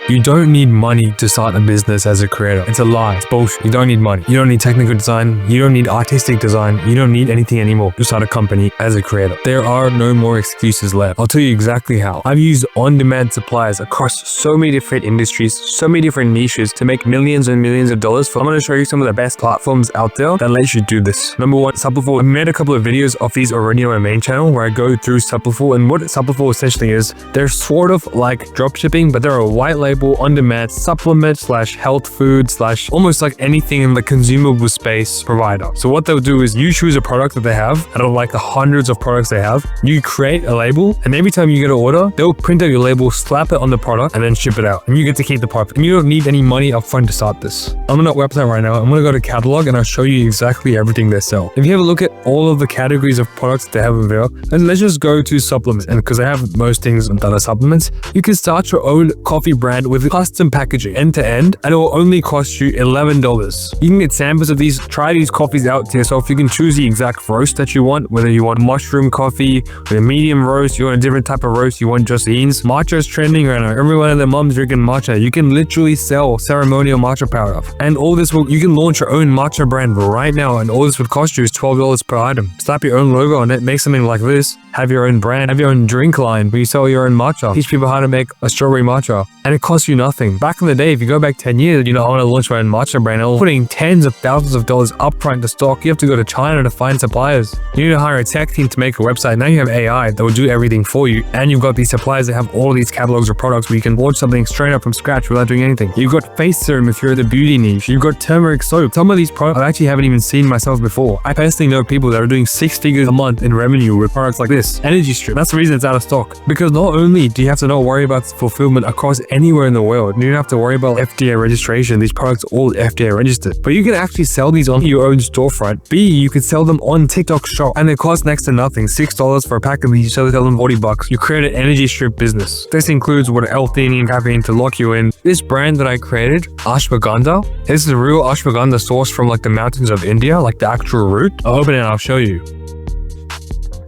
You don't need money to start a business as a creator. It's a lie. It's bullshit. You don't need money. You don't need technical design. You don't need artistic design. You don't need anything anymore to start a company as a creator. There are no more excuses left. I'll tell you exactly how. I've used on-demand suppliers across so many different industries, so many different niches to make millions and millions of dollars. I'm going to show you some of the best platforms out there that let you do this. Number one, Supplefull. I made a couple of videos of these already on my main channel where I go through Supplefull, and what Supplefull essentially is, they're sort of like dropshipping, but they're a white label on-demand supplement / health food / almost like anything in the consumable space provider. So what they'll do is you choose a product that they have out of like the hundreds of products they have. You create a label, and every time you get an order, they'll print out your label, slap it on the product, and then ship it out. And you get to keep the profit. And you don't need any money upfront to start this. I'm on that website right now. I'm going to go to catalog and I'll show you exactly everything they sell. If you have a look at all of the categories of products that they have in there, and let's just go to supplements. And because I have most things that are supplements, you can start your own coffee brand with custom packaging end to end, and it will only cost you $11. You can get samples of these, try these coffees out to yourself. You can choose the exact roast that you want, whether you want mushroom coffee with a medium roast, you want a different type of roast, you want just beans. Matcha is trending right now. Everyone and their mom's drinking matcha. You can literally sell ceremonial matcha powder. And all this will, you can launch your own matcha brand right now, and all this would cost you is $12 per item. Slap your own logo on it, make something like this, have your own brand, have your own drink line where you sell your own matcha, teach people how to make a strawberry matcha, and it costs you nothing. Back in the day, if you go back 10 years, I want to launch my own matcha brand, I'm putting tens of thousands of dollars upfront to stock. You have to go to China to find suppliers. You need to hire a tech team to make a website. Now you have AI that will do everything for you, and you've got these suppliers that have all these catalogs of products where you can launch something straight up from scratch without doing anything. You've got face serum if you're in the beauty niche. You've got turmeric soap. Some of these products I actually haven't even seen myself before. I personally know people that are doing 6 figures a month in revenue with products like this. Energy Strip. That's the reason it's out of stock. Because not only do you have to not worry about fulfillment across anywhere in the world, you don't have to worry about FDA registration. These products are all FDA registered. But you can actually sell these on your own storefront. B, you can sell them on TikTok Shop, and it costs next to nothing. $6 for a pack of these, you sell them $40. You create an energy strip business. This includes what L-theanine and caffeine to lock you in. This brand that I created, Ashwagandha, this is real ashwagandha sourced from like the mountains of India, like the actual root. I'll open it and I'll show you.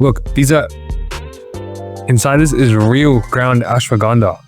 Look, these are, inside this is real ground ashwagandha.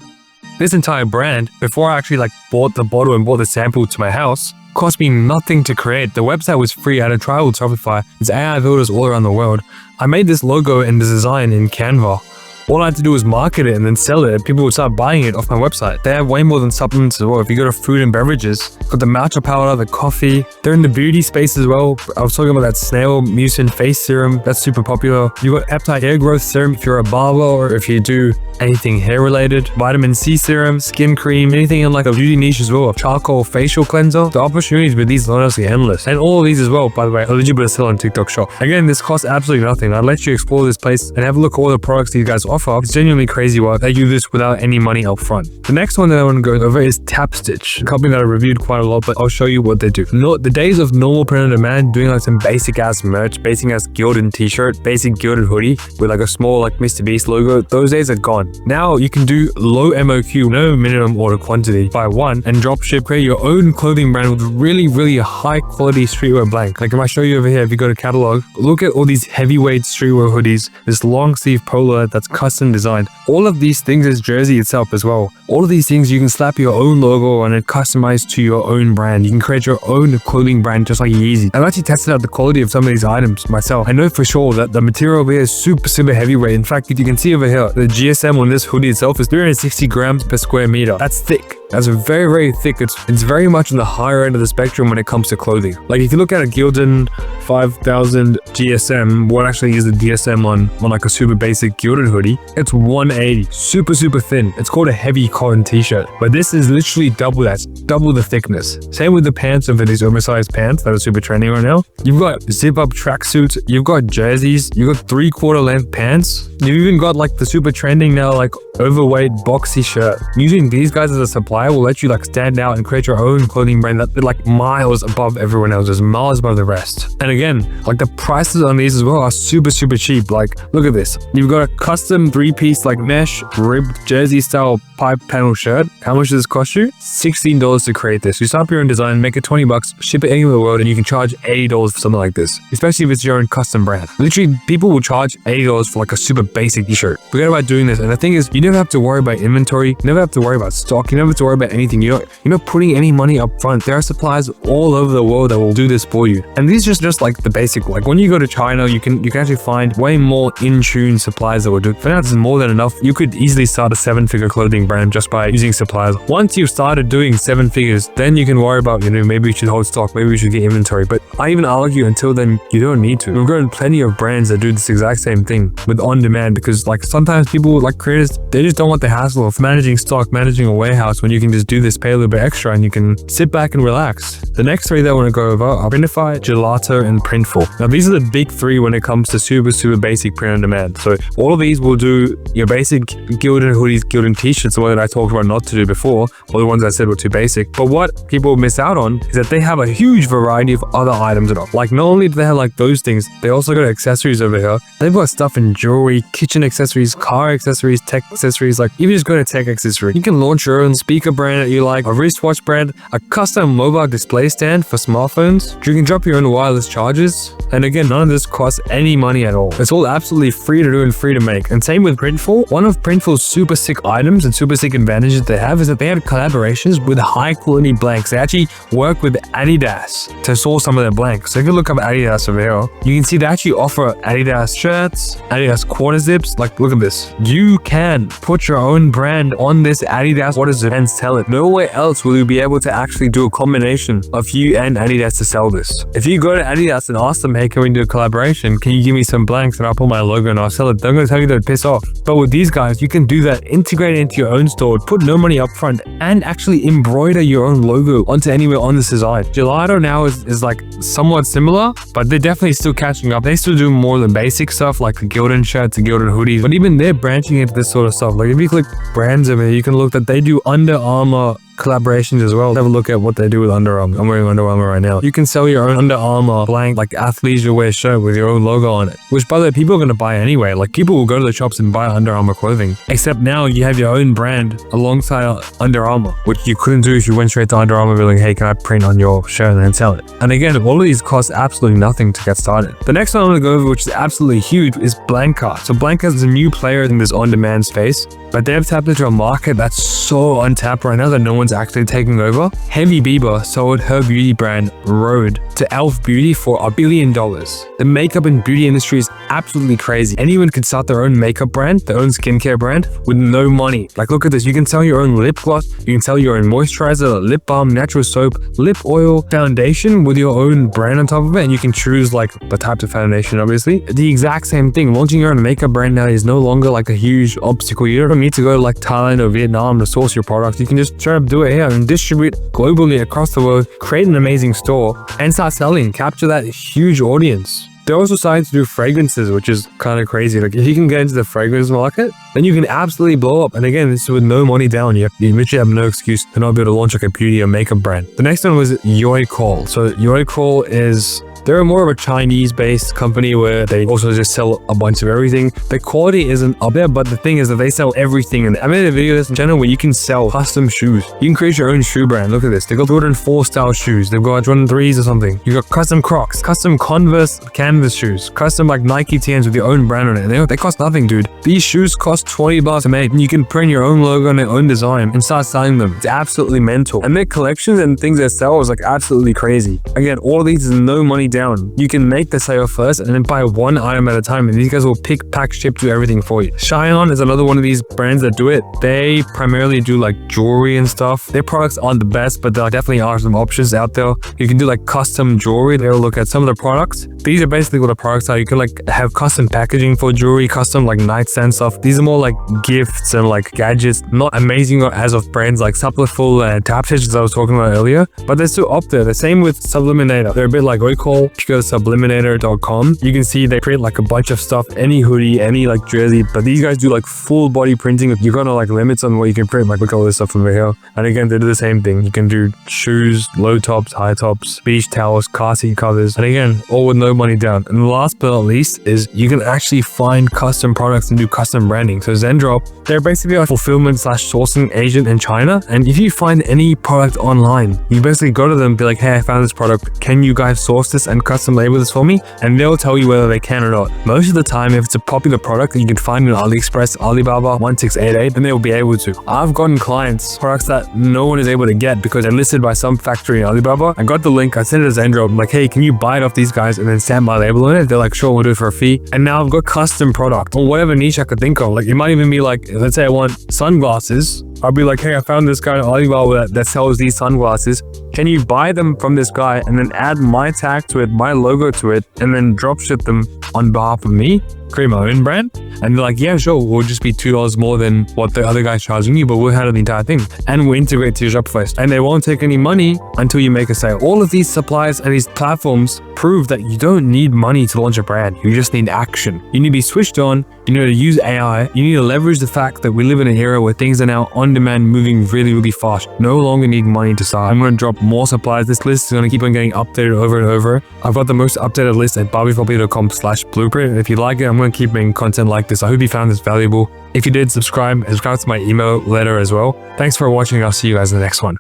This entire brand, before I actually bought the bottle and bought the sample to my house, cost me nothing to create. The website was free. I had a trial with Shopify. There's AI builders all around the world. I made this logo and this design in Canva. All I had to do was market it and then sell it, and people would start buying it off my website. They have way more than supplements as well. If you go to food and beverages, got the matcha powder, the coffee. They're in the beauty space as well. I was talking about that snail mucin face serum. That's super popular. You got peptide hair growth serum if you're a barber or if you do anything hair related. Vitamin C serum, skin cream, anything in like a beauty niche as well. Charcoal facial cleanser. The opportunities with these are honestly endless. And all of these as well, by the way, are eligible to sell on TikTok Shop. Again, this costs absolutely nothing. I'd let you explore this place and have a look at all the products these guys offer. It's genuinely crazy work. They do this without any money up front. The next one that I want to go over is Tapstitch, a company that I reviewed quite a lot, but I'll show you what they do. The days of normal print on demand, doing like some basic ass merch, basic ass gilded t-shirt, basic gilded hoodie with like a small like Mr. Beast logo, those days are gone. Now you can do low MOQ, no minimum order quantity, buy one and drop ship, create your own clothing brand with really, really high quality streetwear blank. Like if I show you over here, if you go to catalog, look at all these heavyweight streetwear hoodies, this long sleeve polo that's custom designed. All of these things is jersey itself as well. All of these things you can slap your own logo on it, customize to your own brand. You can create your own clothing brand just like Yeezy. I've actually tested out the quality of some of these items myself. I know for sure that the material here is super heavyweight. In fact, you can see over here, the GSM on this hoodie itself is 360 grams per square meter. That's thick. That's very thick. It's very much on the higher end of the spectrum when it comes to clothing. Like if you look at a Gildan 5000 GSM, what actually is the DSM on like a super basic gilded hoodie, it's 180, super thin. It's called a heavy cotton t-shirt, but this is literally double that, double the thickness. Same with the pants over these oversized pants that are super trendy right now. You've got zip up tracksuits, you've got jerseys, you've got 3/4 length pants. You've even got like the super trending now, like overweight boxy shirt. Using these guys as a supplier will let you like stand out and create your own clothing brand that they're like miles above everyone else's, miles above the rest. And again, like the prices on these as well are super cheap. Like look at this. You've got a custom 3-piece like mesh ribbed jersey style pipe panel shirt. How much does this cost you? $16 to create this. You start up your own design, make it $20, ship it anywhere in the world, and you can charge $80 for something like this, especially if it's your own custom brand. Literally, people will charge $80 for like a super basic t-shirt. Forget about doing this. And the thing is, you never have to worry about inventory, you never have to worry about stock, you never have to worry worry about anything. You're not putting any money up front. There are suppliers all over the world that will do this for you. And these are just like the basic, like when you go to China, you can actually find way more in-tune suppliers that will do it. For now, this is more than enough. You could easily start a 7-figure clothing brand just by using suppliers. Once you've started doing 7 figures, then you can worry about, maybe you should hold stock, maybe you should get inventory. But I even argue until then, you don't need to. We've grown plenty of brands that do this exact same thing with on-demand, because like sometimes people, like creators, they just don't want the hassle of managing stock, managing a warehouse, when you can just do this, pay a little bit extra, and you can sit back and relax. The next 3 that I want to go over are Printify, Gelato, and Printful. Now these are the big 3 when it comes to super basic print on demand. So all of these will do your basic Gildan hoodies, Gildan t-shirts, the one that I talked about not to do before, or the ones I said were too basic. But what people miss out on is that they have a huge variety of other items. Like not only do they have like those things, they also got accessories over here. They've got stuff in jewelry, kitchen accessories, car accessories, tech accessories. Like even just go to tech accessory, you can launch your own speaker brand that you like, a wristwatch brand, a custom mobile display stand for smartphones. You can drop your own wireless chargers. And again, none of this costs any money at all. It's all absolutely free to do and free to make. And same with Printful. One of Printful's super sick items and super sick advantages they have is that they have collaborations with high quality blanks. They actually work with Adidas to source some of their blanks. So if you look up Adidas over here, you can see they actually offer Adidas shirts, Adidas quarter zips. Like look at this. You can put your own brand on this Adidas quarter zip and sell it. Nowhere else will you be able to actually do a combination of you and Adidas to sell this. If you go to Adidas and ask them, hey, can we do a collaboration? Can you give me some blanks and I'll put my logo and I'll sell it? They're going to tell you they'd piss off. But with these guys, you can do that, integrate it into your own store, put no money up front, and actually embroider your own logo onto anywhere on this design. Gelato now is like somewhat similar, but they're definitely still catching up. They still do more of the basic stuff like the Gildan shirts, the Gildan hoodies, but even they're branching into this sort of stuff. Like if you click brands over here, you can look that they do Under Armour collaborations as well. Have a look at what they do with Under Armour. I'm wearing Under Armour right now. You can sell your own Under Armour blank, like athleisure wear shirt with your own logo on it, which by the way, people are going to buy anyway. Like people will go to the shops and buy Under Armour clothing, except now you have your own brand alongside Under Armour, which you couldn't do if you went straight to Under Armour being like, hey, can I print on your shirt and then sell it? And again, all of these cost absolutely nothing to get started. The next one I'm going to go over, which is absolutely huge, is Blanka. So Blanka is a new player in this on-demand space, but they've tapped into a market that's so untapped right now that no one's actually taking over. Hailey Bieber sold her beauty brand Rhode to e.l.f. Beauty for $1 billion. The makeup and beauty industry is absolutely crazy. Anyone can start their own makeup brand, their own skincare brand with no money. Like look at this, you can sell your own lip gloss, you can sell your own moisturizer, lip balm, natural soap, lip oil, foundation with your own brand on top of it, and you can choose like the types of foundation obviously. The exact same thing, launching your own makeup brand now is no longer like a huge obstacle. You don't need to go to like Thailand or Vietnam to source your products. You can just try to do it here and distribute globally across the world, create an amazing store and start selling, capture that huge audience. They're also starting to do fragrances, which is kind of crazy. Like if you can get into the fragrance market, then you can absolutely blow up. And again, this is with no money down. You literally have no excuse to not be able to launch like a beauty or makeup brand. The next one was Yoicall. So Yoicall is, they're more of a Chinese-based company where they also just sell a bunch of everything. The quality isn't up there, but the thing is that they sell everything. And I made a video on this channel where you can sell custom shoes. You can create your own shoe brand. Look at this. They've got Jordan 4 style shoes. They've got Jordan 3s or something. You got custom Crocs, custom Converse canvas shoes, custom like Nike TNs with your own brand on it. They cost nothing, dude. These shoes cost $20 to make. And you can print your own logo and their own design and start selling them. It's absolutely mental. And their collections and things they sell is like absolutely crazy. Again, all of these is no money down. You can make the sale first and then buy one item at a time, and these guys will pick, pack, ship, do everything for you. Shine is another one of these brands that do it. They primarily do like jewelry and stuff. Their products aren't the best, but there definitely are some options out there. You can do like custom jewelry. They'll look at some of the products. These are basically what the products are. You can like have custom packaging for jewelry, custom like nightstand stuff. These are more like gifts and like gadgets, not amazing as of brands like Supplyful and Tapstitch as I was talking about earlier, but they're still up there. The same with Subliminator. They're a bit like Yoicall. If you go to subliminator.com, you can see they print like a bunch of stuff, any hoodie, any like jersey, but these guys do like full body printing. You got no like limits on what you can print. Like look at all this stuff over here. And again, they do the same thing. You can do shoes, low tops, high tops, beach towels, car seat covers, and again, all with no money down. And last but not least is you can actually find custom products and do custom branding. So Zendrop, they're basically a fulfillment / sourcing agent in China. And if you find any product online, you basically go to them and be like, hey, I found this product. Can you guys source this and custom label this for me, and they'll tell you whether they can or not. Most of the time, if it's a popular product that you can find on AliExpress, Alibaba 1688, then they'll be able to. I've gotten clients products that no one is able to get because they're listed by some factory in Alibaba. I got the link, I sent it to Zendro. I'm like, hey, can you buy it off these guys and then stamp my label on it? They're like, sure, we'll do it for a fee. And now I've got custom product or whatever niche I could think of. Like, it might even be like, let's say I want sunglasses. I'll be like, hey, I found this guy on Alibaba that sells these sunglasses. Can you buy them from this guy and then add my tag to it, my logo to it, and then drop ship them on behalf of me? Create my own brand? And they're like, yeah, sure, we'll just be $2 more than what the other guy's charging you, but we'll handle the entire thing. And we'll integrate to your Shopify. And they won't take any money until you make a sale. All of these suppliers and these platforms prove that you don't need money to launch a brand. You just need action. You need to be switched on. You need to use AI. You need to leverage the fact that we live in an era where things are now on demand, moving really, really fast. No longer need money to start. I'm going to drop more suppliers. This list is going to keep on getting updated over and over. I've got the most updated list at barbieproperty.com/blueprint. If you like it, I'm going to keep making content like this. I hope you found this valuable. If you did, subscribe to my email letter as well. Thanks for watching. I'll see you guys in the next one.